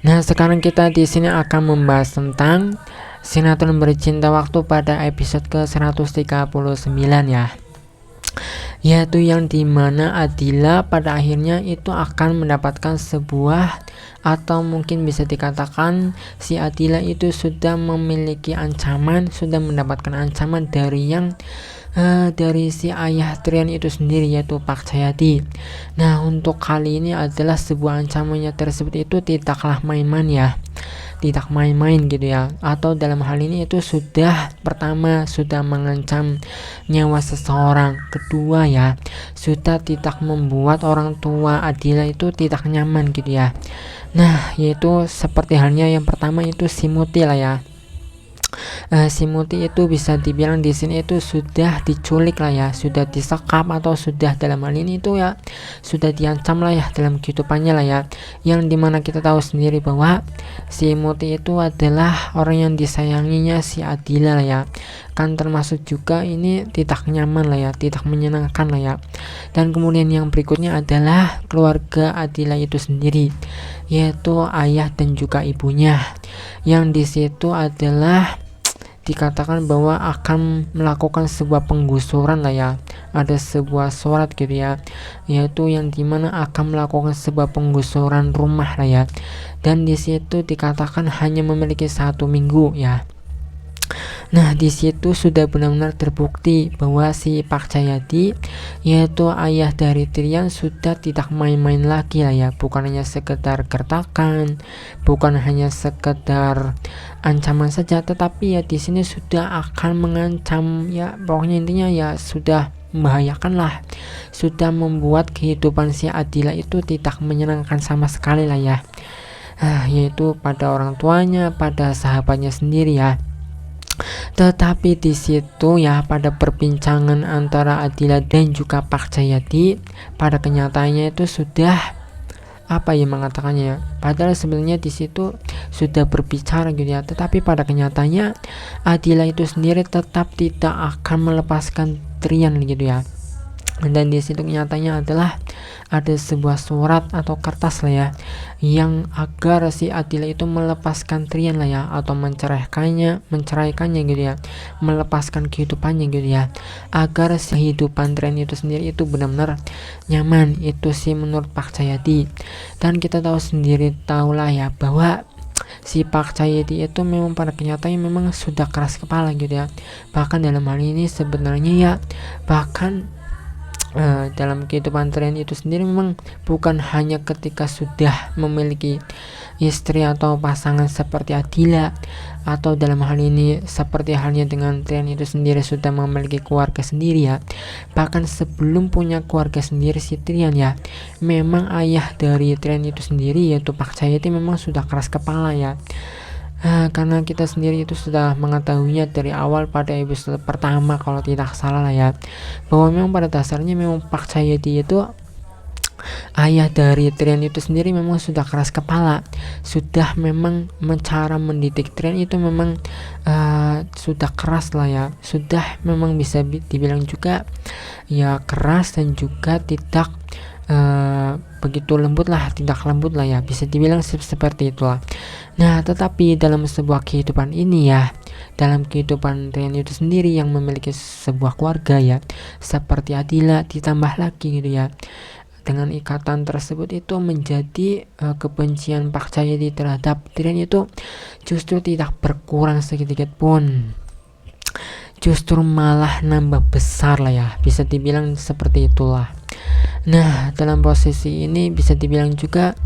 Nah, sekarang kita di sini akan membahas tentang sinetron Bercinta Waktu pada episode ke-139 ya. Yaitu yang dimana Adila pada akhirnya itu akan mendapatkan sebuah, atau mungkin bisa dikatakan si Adila itu sudah memiliki ancaman, sudah mendapatkan ancaman dari si ayah Trian itu sendiri, yaitu Pak Jayadi. Nah, untuk kali ini adalah sebuah ancamannya tersebut itu tidaklah main-main ya, tidak main-main gitu ya, atau dalam hal ini itu pertama sudah mengancam nyawa seseorang, kedua ya sudah tidak membuat orang tua Adila itu tidak nyaman gitu ya. Nah, yaitu seperti halnya yang pertama itu si Muti lah ya. Si Muti itu bisa dibilang di sini itu sudah diculik lah ya, sudah disekap, atau sudah dalam hal ini itu ya sudah diancam lah ya dalam kehidupannya lah ya, yang dimana kita tahu sendiri bahwa si Muti itu adalah orang yang disayanginya si Adila lah ya, kan termasuk juga ini tidak nyaman lah ya, tidak menyenangkan lah ya. Dan kemudian yang berikutnya adalah keluarga Adila itu sendiri, yaitu ayah dan juga ibunya, yang di situ adalah dikatakan bahwa akan melakukan sebuah penggusuran lah ya, ada sebuah surat gitu ya, yaitu yang dimana akan melakukan sebuah penggusuran rumah lah ya, dan di situ dikatakan hanya memiliki 1 minggu ya. Nah, di situ sudah benar-benar terbukti bahwa si Pak Jayadi, yaitu ayah dari Trian, sudah tidak main-main lagi lah ya, bukan hanya sekedar gertakan, bukan hanya sekedar ancaman saja, tetapi ya di sini sudah akan mengancam ya, pokoknya intinya ya sudah membahayakan lah, sudah membuat kehidupan si Adila itu tidak menyenangkan sama sekali lah ya, yaitu pada orang tuanya, pada sahabatnya sendiri ya. Tetapi di situ ya, pada perbincangan antara Adila dan juga Pak Jayadi, pada kenyataannya itu sudah mengatakannya ya, padahal sebenarnya di situ sudah berbicara gitu ya, tetapi pada kenyataannya Adila itu sendiri tetap tidak akan melepaskan Trian gitu ya. Dan di situ nyatanya adalah ada sebuah surat atau kertas lah ya, yang agar si Adila itu melepaskan Trian lah ya, atau menceraikannya gitu ya, melepaskan kehidupannya gitu ya, agar si kehidupan Trian itu sendiri itu benar-benar nyaman. Itu sih menurut Pak Jayadi. Dan kita tahu lah ya bahwa si Pak Jayadi itu memang pada kenyataannya memang sudah keras kepala gitu ya. Bahkan dalam hal ini sebenarnya ya, bahkan dalam kehidupan Trian itu sendiri memang bukan hanya ketika sudah memiliki istri atau pasangan seperti Adila, atau dalam hal ini seperti halnya dengan Trian itu sendiri sudah memiliki keluarga sendiri ya, bahkan sebelum punya keluarga sendiri si Trian ya, memang ayah dari Trian itu sendiri yaitu Pak Jayadi memang sudah keras kepala ya. Karena kita sendiri itu sudah mengetahuinya dari awal pada episode pertama kalau tidak salah lah ya, bahwa memang pada dasarnya memang Pak Jayadi itu ayah dari Trian itu sendiri memang sudah keras kepala, sudah memang cara mendidik Trian itu memang sudah keras lah ya, sudah memang bisa dibilang juga ya keras, dan juga tidak begitu lembut lah, tidak lembut lah ya, bisa dibilang seperti itulah. Nah, tetapi dalam sebuah kehidupan ini ya, dalam kehidupan Trian itu sendiri yang memiliki sebuah keluarga ya, seperti Adila ditambah lagi gitu ya, dengan ikatan tersebut itu menjadi kebencian Pak Jayadi terhadap Trian itu justru tidak berkurang sedikit pun, justru malah nambah besar lah ya, bisa dibilang seperti itulah. Nah, dalam posisi ini bisa dibilang juga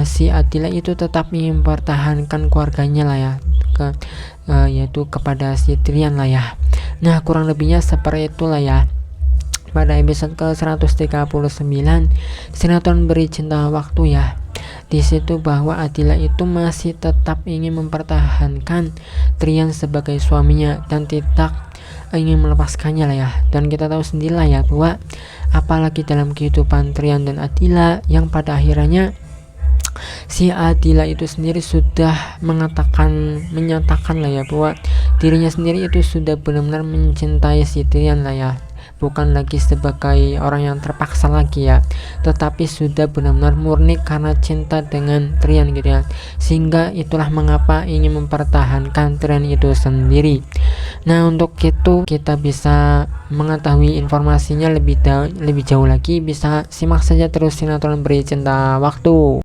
si Adila itu tetap mempertahankan keluarganya lah ya, yaitu kepada si Trian lah ya. Nah, kurang lebihnya seperti itulah ya. Pada episode ke-139 sinetron Bercinta Waktu ya, di situ bahwa Adila itu masih tetap ingin mempertahankan Trian sebagai suaminya dan tidak ingin melepaskannya lah ya. Dan kita tahu sendiri lah ya bahwa apalagi dalam kehidupan Trian dan Adila, yang pada akhirnya si Adila itu sendiri sudah menyatakan lah ya bahwa dirinya sendiri itu sudah benar-benar mencintai si Trian lah ya, bukan lagi sebagai orang yang terpaksa lagi ya, tetapi sudah benar-benar murni karena cinta dengan Trian gitu ya. Sehingga itulah mengapa ingin mempertahankan Trian itu sendiri. Nah, untuk itu kita bisa mengetahui informasinya lebih jauh lagi, bisa simak saja terus sinetron Beri Cinta Waktu.